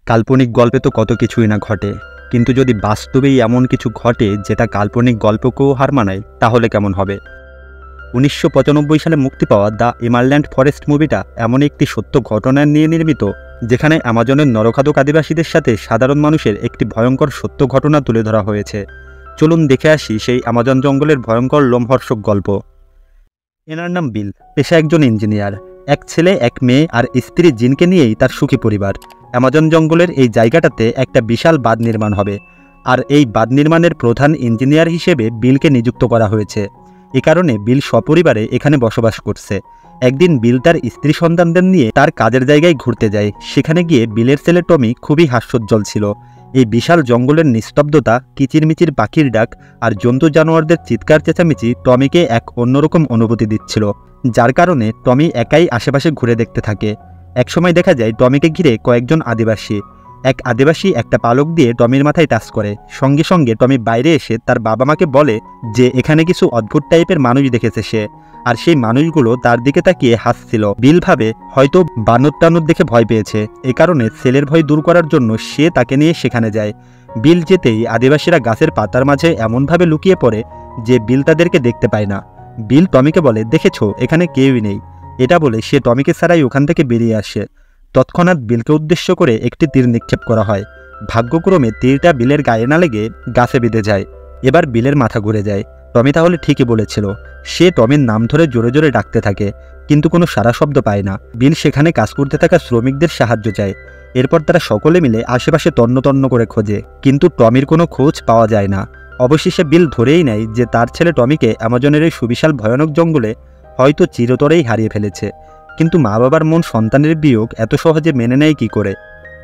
কাল্পনিক গল্পে তো কত কিছুই না ঘটে, কিন্তু যদি বাস্তবেই এমন কিছু ঘটে যেটা কাল্পনিক গল্পকেও হার মানায়, তাহলে কেমন হবে? 1995 সালে মুক্তি পাওয়া দ্য এমারল্যান্ড ফরেস্ট মুভিটা এমন একটি সত্য ঘটনা নিয়ে নির্মিত, যেখানে আমাজনের নরখাদক আদিবাসীদের সাথে সাধারণ মানুষের একটি ভয়ঙ্কর সত্য ঘটনা তুলে ধরা হয়েছে। চলুন দেখে আসি সেই আমাজন জঙ্গলের ভয়ঙ্কর লোমহর্ষক গল্প। এনার নাম বিল, পেশা একজন ইঞ্জিনিয়ার। এক ছেলে, এক মেয়ে আর স্ত্রী জিনকে নিয়েই তার সুখী পরিবার। আমাজন জঙ্গলের এই জায়গাটাতে একটা বিশাল বাঁধ নির্মাণ হবে, আর এই বাঁধ নির্মাণের প্রধান ইঞ্জিনিয়ার হিসেবে বিলকে নিযুক্ত করা হয়েছে। এ কারণে বিল সপরিবারে এখানে বসবাস করছে। একদিন বিল তার স্ত্রী সন্তানদের নিয়ে তার কাজের জায়গায় ঘুরতে যায়। সেখানে গিয়ে বিলের ছেলে টমি খুবই হাস্যোজ্জ্বল ছিল। এই বিশাল জঙ্গলের নিস্তব্ধতা, কিচিরমিচির পাখির ডাক আর জন্তু জানোয়ারদের চিৎকার চেঁচামেচি টমিকে এক অন্যরকম অনুভূতি দিচ্ছিল, যার কারণে টমি একাই আশেপাশে ঘুরে দেখতে থাকে। একসময় দেখা যায় টমিকে ঘিরে কয়েকজন আদিবাসী। এক আদিবাসী একটা পালক দিয়ে টমির মাথায় টাচ করে। সঙ্গে সঙ্গে টমি বাইরে এসে তার বাবা মাকে বলে যে এখানে কিছু অদ্ভুত টাইপের মানুষ দেখেছে সে, আর সেই মানুষগুলো তার দিকে তাকিয়ে হাসছিল। বিল ভাবে হয়তো বানর টানর দেখে ভয় পেয়েছে, এ কারণে ছেলের ভয় দূর করার জন্য সে তাকে নিয়ে সেখানে যায়। বিল যেতেই আদিবাসীরা গাছের পাতার মাঝে এমনভাবে লুকিয়ে পড়ে যে বিল তাদেরকে দেখতে পায় না। বিল টমিকে বলে, দেখেছো এখানে কেউই নেই। এটা বলে সে টমিকে ছাড়াই ওখান থেকে বেরিয়ে আসে। তৎক্ষণাৎ বিলকে উদ্দেশ্য করে একটি তীর নিক্ষেপ করা হয়। ভাগ্যক্রমে তীরটা বিলের গায়ে না লেগে গাছে বিঁধে যায়। এবার বিলের মাথা ঘুরে যায়। টমি তাহলে ঠিকই বলেছিল। সে টমির নাম ধরে জোরে জোরে ডাকতে থাকে, কিন্তু কোনো সাড়া শব্দ পায় না। বিল সেখানে কাজ করতে থাকা শ্রমিকদের সাহায্য চায়। এরপর তারা সকলে মিলে আশেপাশে তন্ন তন্ন করে খোঁজে, কিন্তু টমির কোনো খোঁজ পাওয়া যায় না। অবশেষে বিল ধরেই নেয় যে তার ছেলে টমিকে অ্যামাজনের এই সুবিশাল ভয়ানক জঙ্গলে হয়তো চিরতরেই হারিয়ে ফেলেছে। কিন্তু মা বাবার মন সন্তানের বিয়োগ এত সহজে মেনে নেয় কী করে?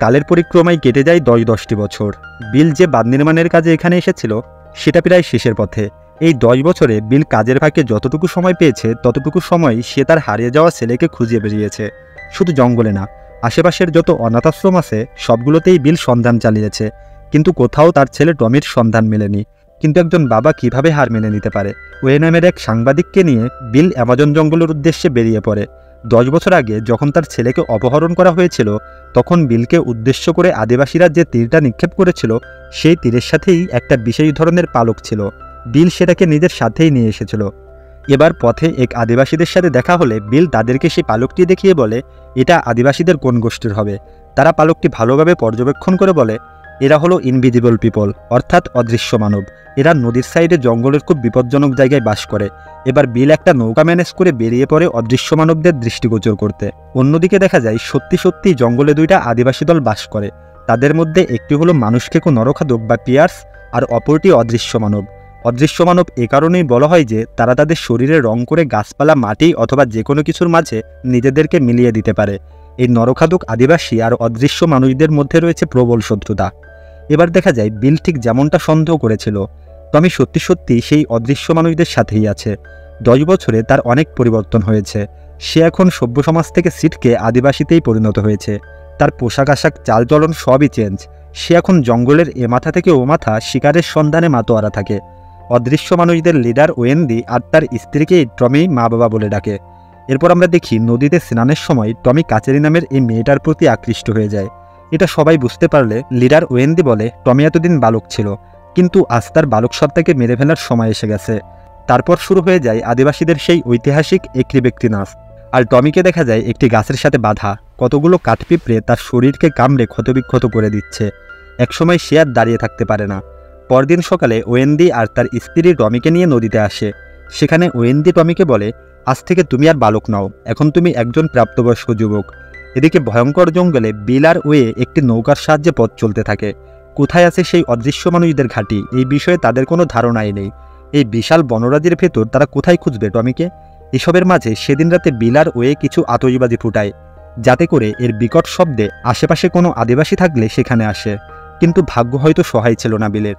কালের পরিক্রমায় কেটে যায় 10-10টি বছর। বিল যে বাঁধ নির্মাণের কাজে এখানে এসেছিল সেটা প্রায় শেষের পথে। এই 10 বছরে বিল কাজের ফাঁকে যতটুকু সময় পেয়েছে ততটুকু সময় সে তার হারিয়ে যাওয়া ছেলেকে খুঁজে বেরিয়েছে। শুধু জঙ্গলে না, আশেপাশের যত অনাথাশ্রম আছে সবগুলোতেই বিল সন্ধান চালিয়েছে, কিন্তু কোথাও তার ছেলে টমির সন্ধান মেলেনি। কিন্তু একজন বাবা কিভাবে হার মেনে নিতে পারে? ওয়ে নামের এক সাংবাদিককে নিয়ে বিল অ্যামাজন জঙ্গলের উদ্দেশ্যে বেরিয়ে পড়ে। 10 বছর আগে যখন তার ছেলেকে অপহরণ করা হয়েছিল, তখন বিলকে উদ্দেশ্য করে আদিবাসীরা যে তীরটা নিক্ষেপ করেছিল, সেই তীরের সাথেই একটা বিশেষ ধরনের পালক ছিল। বিল সেটাকে নিজের সাথেই নিয়ে এসেছিল। এবার পথে এক আদিবাসীদের সাথে দেখা হলে বিল তাদেরকে সেই পালকটি দেখিয়ে বলে এটা আদিবাসীদের কোন গোষ্ঠীর হবে। তারা পালকটি ভালোভাবে পর্যবেক্ষণ করে বলে এরা হলো ইনভিজিবল পিপল, অর্থাৎ অদৃশ্য মানব। এরা নদীর সাইডে জঙ্গলের খুব বিপজ্জনক জায়গায় বাস করে। এবার বিল একটা নৌকা ম্যানেজ করে বেরিয়ে পড়ে অদৃশ্য মানবদের দৃষ্টিগোচর করতে। অন্যদিকে দেখা যায় সত্যি সত্যি জঙ্গলে 2টা আদিবাসী দল বাস করে। তাদের মধ্যে একটি হলো মানুষখেকো নরখাদক বা পিয়ার্স, আর অপরটি অদৃশ্য মানব। অদৃশ্য মানব এ কারণেই বলা হয় যে তারা তাদের শরীরে রং করে গাছপালা, মাটি অথবা যে কোনো কিছুর মাঝে নিজেদেরকে মিলিয়ে দিতে পারে। এই নরখাদক আদিবাসী আর অদৃশ্য মানুষদের মধ্যে রয়েছে প্রবল শত্রুতা। এবার দেখা যায় বিল ঠিক যেমনটা সন্দেহ করেছিল, টমি সত্যি সত্যি সেই অদৃশ্য মানুষদের সাথেই আছে। 10 বছরে তার অনেক পরিবর্তন হয়েছে। সে এখন সভ্য সমাজ থেকে ছিটকে আদিবাসীতেই পরিণত হয়েছে। তার পোশাক আশাক, চালচলন সবই চেঞ্জ। সে এখন জঙ্গলের এ মাথা থেকে ও মাথা শিকারের সন্ধানে মাতোয়ারা থাকে। অদৃশ্য মানুষদের লিডার ওয়েন্ডি আর তার স্ত্রীকেই টমি মা বাবা বলে ডাকে। এরপর আমরা দেখি নদীতে স্নানের সময় টমি কাচেরি নামের এই মেয়েটার প্রতি আকৃষ্ট হয়ে যায়। এটা সবাই বুঝতে পারলে লিডার ওয়েন্ডি বলে টমি এতদিন বালক ছিল, কিন্তু আজ তার বালক সত্তাকে মেরে ফেলার সময় এসে গেছে। তারপর শুরু হয়ে যায় আদিবাসীদের সেই ঐতিহাসিক একটি ব্যক্তি নাচ। আর টমিকে দেখা যায় একটি গাছের সাথে বাঁধা। কতগুলো কাঠপিঁপড়ে তার শরীরকে কামড়ে ক্ষতবিক্ষত করে দিচ্ছে। একসময় সে আর দাঁড়িয়ে থাকতে পারে না। পরদিন সকালে ওয়েন্ডি আর তার স্ত্রী টমিকে নিয়ে নদীতে আসে। সেখানে ওয়েন্ডি টমিকে বলে আজ থেকে তুমি আর বালক নাও, এখন তুমি একজন প্রাপ্তবয়স্ক যুবক। এদিকে ভয়ঙ্কর জঙ্গলে বিল আর ওয়ে একটি নৌকার সাহায্যে পথ চলতে থাকে। কোথায় আছে সেই অদৃশ্য মানুষদের ঘাঁটি, এই বিষয়ে তাদের কোনো ধারণাই নেই। এই বিশাল বনরাজির ভেতর তারা কোথায় খুঁজবে টমিকে? এসবের মাঝে সেদিন রাতে বিল আর ওয়ে কিছু আতশবাজি ফুটায়, যাতে করে এর বিকট শব্দে আশেপাশে কোনো আদিবাসী থাকলে সেখানে আসে। কিন্তু ভাগ্য হয়তো সহায় ছিল না বিলের।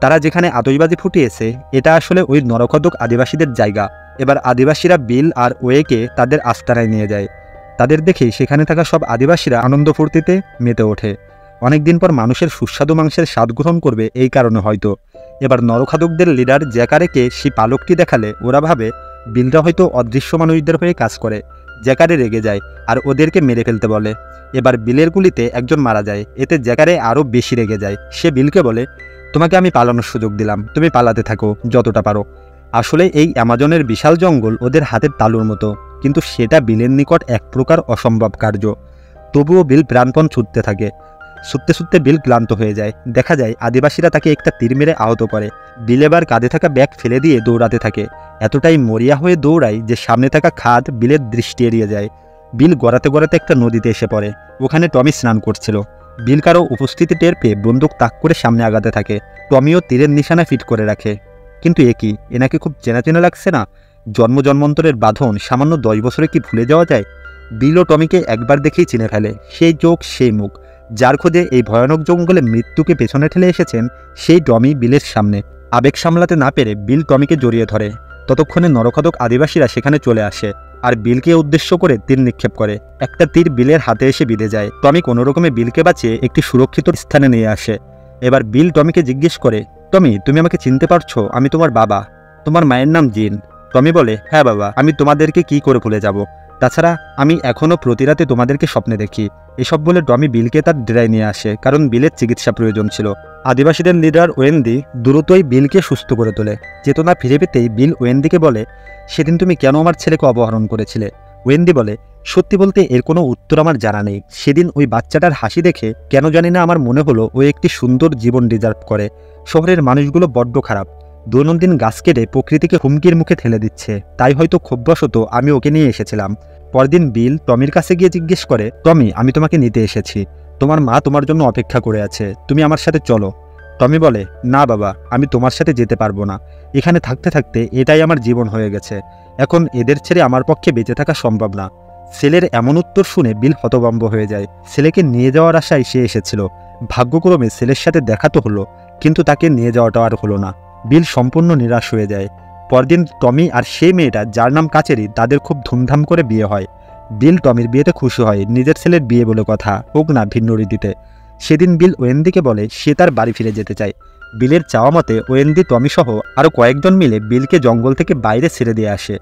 তারা যেখানে আতশবাজি ফুটিয়েছে এটা আসলে ওই নরখাদক আদিবাসীদের জায়গা। এবার আদিবাসীরা বিল আর ওয়েকে তাদের আস্তানায় নিয়ে যায়। তাদের দেখেই সেখানে থাকা সব আদিবাসীরা আনন্দ ফুর্তিতে মেতে ওঠে। অনেকদিন পর মানুষের সুস্বাদু মাংসের স্বাদ গ্রহণ করবে এই কারণে হয়তো। এবার নরখাদকদের লিডার জ্যাকারেকে সেই পালকটি দেখালে ওরা ভাবে বিলরা হয়তো অদৃশ্য মানুষদের হয়ে কাজ করে, জ্যাকারে রেগে যায় আর ওদেরকে মেরে ফেলতে বলে। এবার বিলের গুলিতে একজন মারা যায়। এতে জ্যাকারে আরও বেশি রেগে যায়। সে বিলকে বলে, তোমাকে আমি পালানোর সুযোগ দিলাম, তুমি পালাতে থাকো যতটা পারো। আসলে এই অ্যামাজনের বিশাল জঙ্গল ওদের হাতের তালুর মতো, কিন্তু সেটা বিলের নিকট এক প্রকার অসম্ভব কার্য। তবুও বিল প্রাণপণ ছুটতে থাকে। ছুটতে ছুটতে বিল ক্লান্ত হয়ে যায়। দেখা যায় আদিবাসীরা তাকে একটা তীর মেরে আহত করে। বিল এবার কাঁধে থাকা ব্যাগ ফেলে দিয়ে দৌড়াতে থাকে। এতটাই মরিয়া হয়ে দৌড়ায় যে সামনে থাকা খাদ বিলের দৃষ্টি এড়িয়ে যায়। বিল গড়াতে গড়াতে একটা নদীতে এসে পড়ে। ওখানে টমি স্নান করছিল। বিল কারো উপস্থিতি টের পেয়ে বন্দুক তাক করে সামনে আগাতে থাকে। টমিও তীরের নিশানা ফিট করে রাখে। কিন্তু একি, এনাকে খুব চেনা চেনা লাগছে না? জন্ম জন্মান্তরের বাঁধন সামান্য 10 বছরে কি ভুলে যাওয়া যায়? বিল ও টমিকে একবার দেখেই চিনে ফেলে। সেই চোখ, সেই মুখ। যার খোঁজে এই ভয়ানক জঙ্গলে মৃত্যুকে পেছনে ঠেলে এসেছেন, সেই টমি বিলের সামনে। আবেগ সামলাতে না পেরে বিল টমিকে জড়িয়ে ধরে। ততক্ষণে নরখাদক আদিবাসীরা সেখানে চলে আসে আর বিলকে উদ্দেশ্য করে তীর নিক্ষেপ করে। একটা তীর বিলের হাতে এসে বিঁধে যায়। টমি কোনোরকমে বিলকে বাঁচিয়ে একটি সুরক্ষিত স্থানে নিয়ে আসে। এবার বিল টমিকে জিজ্ঞেস করে, টমি, তুমি আমাকে চিনতে পারছো? আমি তোমার বাবা। তোমার মায়ের নাম জিন। টমি বলে, হ্যাঁ বাবা, আমি তোমাদেরকে কি করে ভুলে যাব? তাছাড়া আমি এখনও প্রতি রাতে তোমাদেরকে স্বপ্নে দেখি। এসব বলে টমি বিলকে তার ডেরায় নিয়ে আসে, কারণ বিলের চিকিৎসা প্রয়োজন ছিল। আদিবাসীদের লিডার ওয়েন্দি দ্রুতই বিলকে সুস্থ করে তোলে। চেতনা ফিরে পেতেই বিল ওয়েন্দিকে বলে, সেদিন তুমি কেন আমার ছেলেকে অপহরণ করেছিলে? ওয়েন্দি বলে, সত্যি বলতে এর কোনো উত্তর আমার জানা নেই। সেদিন ওই বাচ্চাটার হাসি দেখে কেন জানি না আমার মনে হলো ও একটি সুন্দর জীবন ডিজার্ভ করে। শহরের মানুষগুলো বড্ড খারাপ, দৈনন্দিন গাছ কেটে প্রকৃতিকে হুমকির মুখে ঠেলে দিচ্ছে। তাই হয়তো ক্ষোভবশত আমি ওকে নিয়ে এসেছিলাম। পরদিন বিল টমির কাছে গিয়ে জিজ্ঞেস করে, টমি, আমি তোমাকে নিতে এসেছি। তোমার মা তোমার জন্য অপেক্ষা করে আছে, তুমি আমার সাথে চলো। টমি বলে, না বাবা, আমি তোমার সাথে যেতে পারবো না। এখানে থাকতে থাকতে এটাই আমার জীবন হয়ে গেছে। এখন এদের ছেড়ে আমার পক্ষে বেঁচে থাকা সম্ভব না। ছেলের এমন উত্তর শুনে বিল হতভম্ব হয়ে যায়। ছেলেকে নিয়ে যাওয়ার আশায় সে এসেছিল। ভাগ্যক্রমে ছেলের সাথে দেখা তো হলো, কিন্তু তাকে নিয়ে যাওয়াটা আর হলো না। বিল সম্পূর্ণ নিরাশ হয়ে যায়। পরদিন টমি আর সেই মেয়েটা, যার নাম কাচেরি, তাদের খুব ধুমধাম করে বিয়ে হয়। বিল টমির বিয়েতে খুশি হয়। নিজের ছেলের বিয়ে বলে কথা, হোক না ভিন্ন রীতিতে। সেদিন বিল ওয়েন্দিকে বলে সে তার বাড়ি ফিরে যেতে চায়। বিলের চাওয়া মতে ওয়েন্দি, টমি সহ আরও কয়েকজন মিলে বিলকে জঙ্গল থেকে বাইরে ছেড়ে দিয়ে আসে।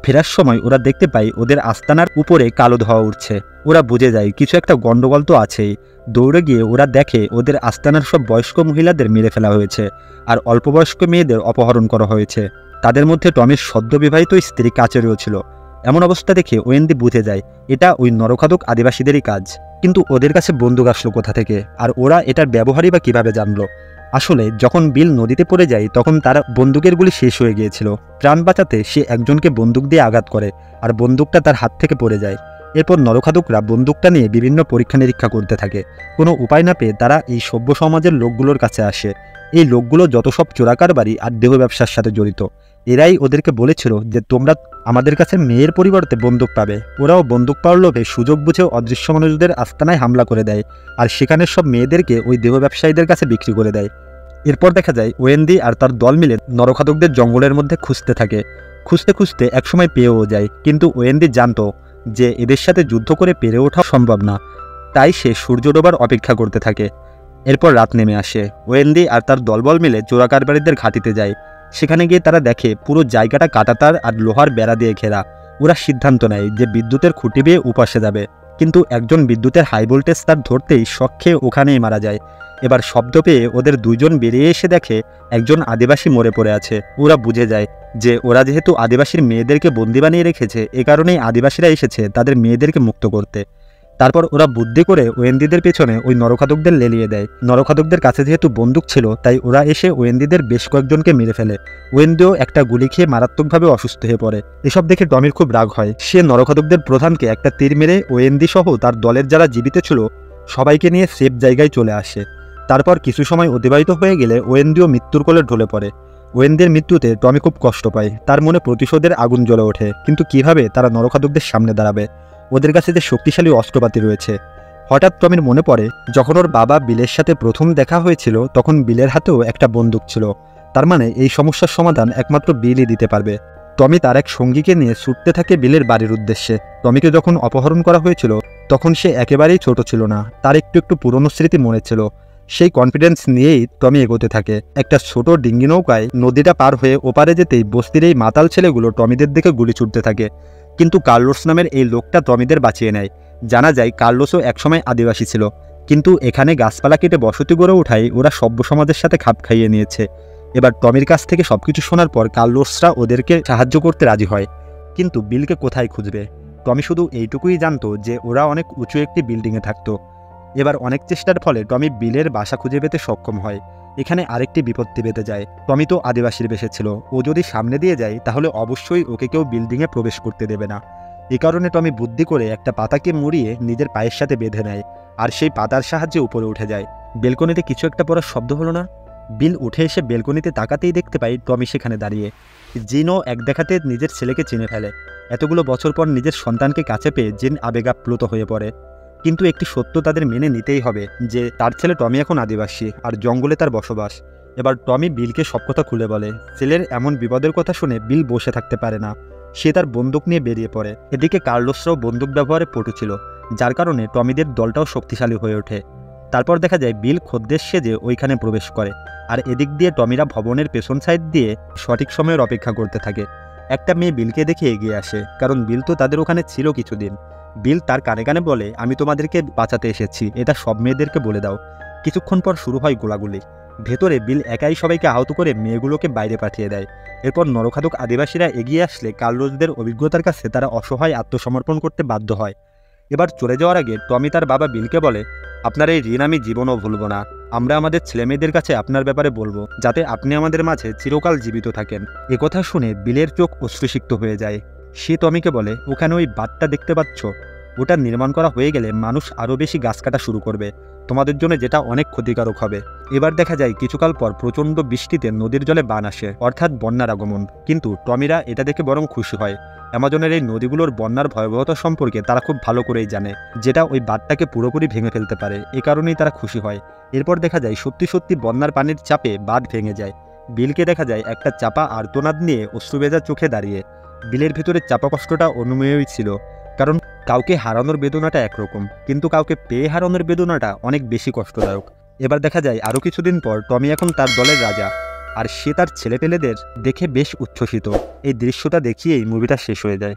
ফেরার সময় ওরা দেখতে পায় ওদের আস্তানার উপরে কালো ধোঁয়া উঠছে। ওরা বুঝে যায় কিছু একটা গন্ডগোল তো আছেই। দৌড়ে গিয়ে ওরা দেখে ওদের আস্তানার সব বয়স্ক মহিলাদের মেরে ফেলা হয়েছে আর অল্প বয়স্ক মেয়েদের অপহরণ করা হয়েছে। তাদের মধ্যে টমির সদ্যবিবাহিত স্ত্রী কাচেরিও ছিল। এমন অবস্থা দেখে ওয়েন্দি বুঝে যায় এটা ওই নরখাদক আদিবাসীদেরই কাজ। কিন্তু ওদের কাছে বন্দুক আসলো কোথা থেকে, আর ওরা এটার ব্যবহারই বা কীভাবে জানলো? আসলে যখন বিল নদীতে পড়ে যায় তখন তার বন্দুকের গুলি শেষ হয়ে গিয়েছিল। প্রাণ বাঁচাতে সে একজনকে বন্দুক দিয়ে আঘাত করে আর বন্দুকটা তার হাত থেকে পড়ে যায়। এরপর নরখাদকরা বন্দুকটা নিয়ে বিভিন্ন পরীক্ষা নিরীক্ষা করতে থাকে। কোনো উপায় না পেয়ে তারা এই সভ্য সমাজের লোকগুলোর কাছে আসে। এই লোকগুলো যত সব চোরাকারবারি আর দেহ ব্যবসার সাথে জড়িত। এরাই ওদেরকে বলেছিল যে তোমরা আমাদের কাছে মেয়ের পরিবর্তে বন্দুক পাবে। ওরাও বন্দুক পাওয়ার লোভে সুযোগ বুঝে অদৃশ্য মানুষদের আস্তানায় হামলা করে দেয় আর সেখানের সব মেয়েদেরকে ওই দেহ ব্যবসায়ীদের কাছে বিক্রি করে দেয়। এরপর দেখা যায় ওয়েন্দি আর তার দল মিলে নরখাদকদের জঙ্গলের মধ্যে খুঁজতে থাকে। খুঁজতে খুঁজতে একসময় পেয়েও যায়, কিন্তু ওয়েন্দি জানতো যে এদের সাথে যুদ্ধ করে পেরে ওঠা সম্ভব না। তাই সে সূর্য ডোবার অপেক্ষা করতে থাকে। এরপর রাত নেমে আসে। ওয়েন্দি আর তার দলবল মিলে চোরাকারবারিদের ঘাঁটিতে যায়। সেখানে গিয়ে তারা দেখে পুরো জায়গাটা কাঁটাতার আর লোহার বেড়া দিয়ে ঘেরা। ওরা সিদ্ধান্ত নেয় যে বিদ্যুতের খুঁটি বেয়ে উপাসে যাবে, কিন্তু একজন বিদ্যুতের হাই ভোল্টেজ তার ধরতেই শক খেয়ে ওখানেই মারা যায়। এবার শব্দ পেয়ে ওদের দুইজন বেরিয়ে এসে দেখে একজন আদিবাসী মরে পড়ে আছে। ওরা বুঝে যায় যে ওরা যেহেতু আদিবাসীর মেয়েদেরকে বন্দি বানিয়ে রেখেছে, এ কারণেই আদিবাসীরা এসেছে তাদের মেয়েদেরকে মুক্ত করতে। তারপর ওরা বুদ্ধি করে ওয়েন্দিদের পেছনে ওই নরখাদকদের লেলিয়ে দেয়। নরখাদকদের কাছে যেহেতু বন্দুক ছিল, তাই ওরা এসে ওয়েন্দিদের বেশ কয়েকজনকে মেরে ফেলে। ওয়েন্দিও একটা গুলি খেয়ে মারাত্মকভাবে অসুস্থ হয়ে পড়ে। এসব দেখে টমির খুব রাগ হয়। সে নরখাদকদের প্রধানকে একটা তীর মেরে ওয়েন্দি সহ তার দলের যারা জীবিত ছিল সবাইকে নিয়ে সেফ জায়গায় চলে আসে। তারপর কিছু সময় অতিবাহিত হয়ে গেলে ওয়েন্দিও মৃত্যুর কোলে ঢলে পড়ে। ওয়েন্দির মৃত্যুতে টমি খুব কষ্ট পায়। তার মনে প্রতিশোধের আগুন জ্বলে ওঠে, কিন্তু কিভাবে তারা নরখাদকদের সামনে দাঁড়াবে? ওদের কাছে যে শক্তিশালী অস্ত্রপাতি রয়েছে। হঠাৎ টমির মনে পড়ে যখন ওর বাবা বিলের সাথে প্রথম দেখা হয়েছিল তখন বিলের হাতেও একটা বন্দুক ছিল। তার মানে এই সমস্যার সমাধান একমাত্র বিলই দিতে পারবে। টমি তার এক সঙ্গীকে নিয়ে ছুটতে থাকে বিলের বাড়ির উদ্দেশ্যে। টমিকে যখন অপহরণ করা হয়েছিল তখন সে একেবারেই ছোট ছিল না, তার একটু একটু পুরনো স্মৃতি মনে ছিল। সেই কনফিডেন্স নিয়েই টমি এগোতে থাকে। একটা ছোট ডিঙ্গি নৌকায় নদীটা পার হয়ে ওপারে যেতেই বস্তির এই মাতাল ছেলেগুলো টমিদের দিকে গুলি ছুটতে থাকে। কিন্তু কার্লোস নামের এই লোকটা টমিদের বাঁচিয়ে নেয়। জানা যায় কার্লোসও একসময় আদিবাসী ছিল, কিন্তু এখানে গাছপালা কেটে বসতি গড়ে ওঠায় ওরা সভ্য সমাজের সাথে খাপ খাইয়ে নিয়েছে। এবার টমির কাছ থেকে সবকিছু শোনার পর কার্লোসরা ওদেরকে সাহায্য করতে রাজি হয়। কিন্তু বিলকে কোথায় খুঁজবে? টমি শুধু এইটুকুই জানতো যে ওরা অনেক উঁচু একটি বিল্ডিংয়ে থাকতো। এবার অনেক চেষ্টার ফলে টমি বিলের বাসা খুঁজে পেতে সক্ষম হয়। এখানে আরেকটি বিপত্তি বেঁধে যায়। টমি তো আদিবাসীর বেশে ছিল, ও যদি সামনে দিয়ে যায় তাহলে অবশ্যই ওকে কেউ বিল্ডিংয়ে প্রবেশ করতে দেবে না। এ কারণে টমি বুদ্ধি করে একটা পাতাকে মুড়িয়ে নিজের পায়ের সাথে বেঁধে নেয়, আর সেই পাতার সাহায্যে উপরে উঠে যায়। বেলকনিতে কিছু একটা পড়ার শব্দ হলো না? বিল উঠে এসে বেলকনিতে তাকাতেই দেখতে পাই টমি সেখানে দাঁড়িয়ে। জিনও এক দেখাতে নিজের ছেলেকে চিনে ফেলে। এতগুলো বছর পর নিজের সন্তানকে কাছে পেয়ে জিন আবেগাপ্লুত হয়ে পড়ে। কিন্তু একটি সত্য তাদের মেনে নিতেই হবে যে তার ছেলে টমি এখন আদিবাসী, আর জঙ্গলে তার বসবাস। এবার টমি বিলকে সব কথা খুলে বলে। ছেলের এমন বিপদের কথা শুনে বিল বসে থাকতে পারে না, সে তার বন্দুক নিয়ে বেরিয়ে পড়ে। এদিকে কার্লোসরাও বন্দুক ব্যবহারে পটু ছিল, যার কারণে টমিদের দলটাও শক্তিশালী হয়ে ওঠে। তারপর দেখা যায় বিল খদ্দের সেজে ওইখানে প্রবেশ করে, আর এদিক দিয়ে টমিরা ভবনের পেছন সাইড দিয়ে সঠিক সময়ের অপেক্ষা করতে থাকে। একটা মেয়ে বিলকে দেখে এগিয়ে আসে, কারণ বিল তো তাদের ওখানে ছিল কিছুদিন। বিল তার কানে কানে বলে, আমি তোমাদেরকে বাঁচাতে এসেছি, এটা সব মেয়েদেরকে বলে দাও। কিছুক্ষণ পর শুরু হয় গোলাগুলি। ভেতরে বিল একাই সবাইকে আহত করে মেয়েগুলোকে বাইরে পাঠিয়ে দেয়। এরপর নরখাদক আদিবাসীরা এগিয়ে আসলে কার্লোসদের অভিজ্ঞতার কাছে তারা অসহায় আত্মসমর্পণ করতে বাধ্য হয়। এবার চলে যাওয়ার আগে টমি তার বাবা বিলকে বলে, আপনার এই ঋণ আমি জীবনও ভুলব না। আমরা আমাদের ছেলেমেয়েদের কাছে আপনার ব্যাপারে বলবো, যাতে আপনি আমাদের মাঝে চিরকাল জীবিত থাকেন। একথা শুনে বিলের চোখ অশ্রুসিক্ত হয়ে যায়। সে টমিকে বলে, ওখানে ওই বাঁধটা দেখতে পাচ্ছ? ওটা নির্মাণ করা হয়ে গেলে মানুষ আরও বেশি গাছ কাটা শুরু করবে, তোমাদের জন্য যেটা অনেক ক্ষতিকারক হবে। এবার দেখা যায় কিছুকাল পর প্রচণ্ড বৃষ্টিতে নদীর জলে বান আসে, অর্থাৎ বন্যার আগমন। কিন্তু টমিরা এটা দেখে বরং খুশি হয়। অ্যামাজনের এই নদীগুলোর বন্যার ভয়াবহতা সম্পর্কে তারা খুব ভালো করেই জানে, যেটা ওই বাঁধটাকে পুরোপুরি ভেঙে ফেলতে পারে। এ কারণেই তারা খুশি হয়। এরপর দেখা যায় সত্যি সত্যি বন্যার পানির চাপে বাঁধ ভেঙে যায়। বিলকে দেখা যায় একটা চাপা আর্তনাদ নিয়ে অশ্রুভেজা চোখে দাঁড়িয়ে। বিলের ভিতরে চাপা কষ্টটা অনুমেয়ই ছিল, কারণ কাউকে হারানোর বেদনাটা একরকম, কিন্তু কাউকে পেয়ে হারানোর বেদনাটা অনেক বেশি কষ্টদায়ক। এবার দেখা যায় আরও কিছুদিন পর টমি এখন তার দলের রাজা, আর সে তার ছেলেপেলেদের দেখে বেশ উচ্ছ্বসিত। এই দৃশ্যটা দেখিয়েই মুভিটা শেষ হয়ে যায়।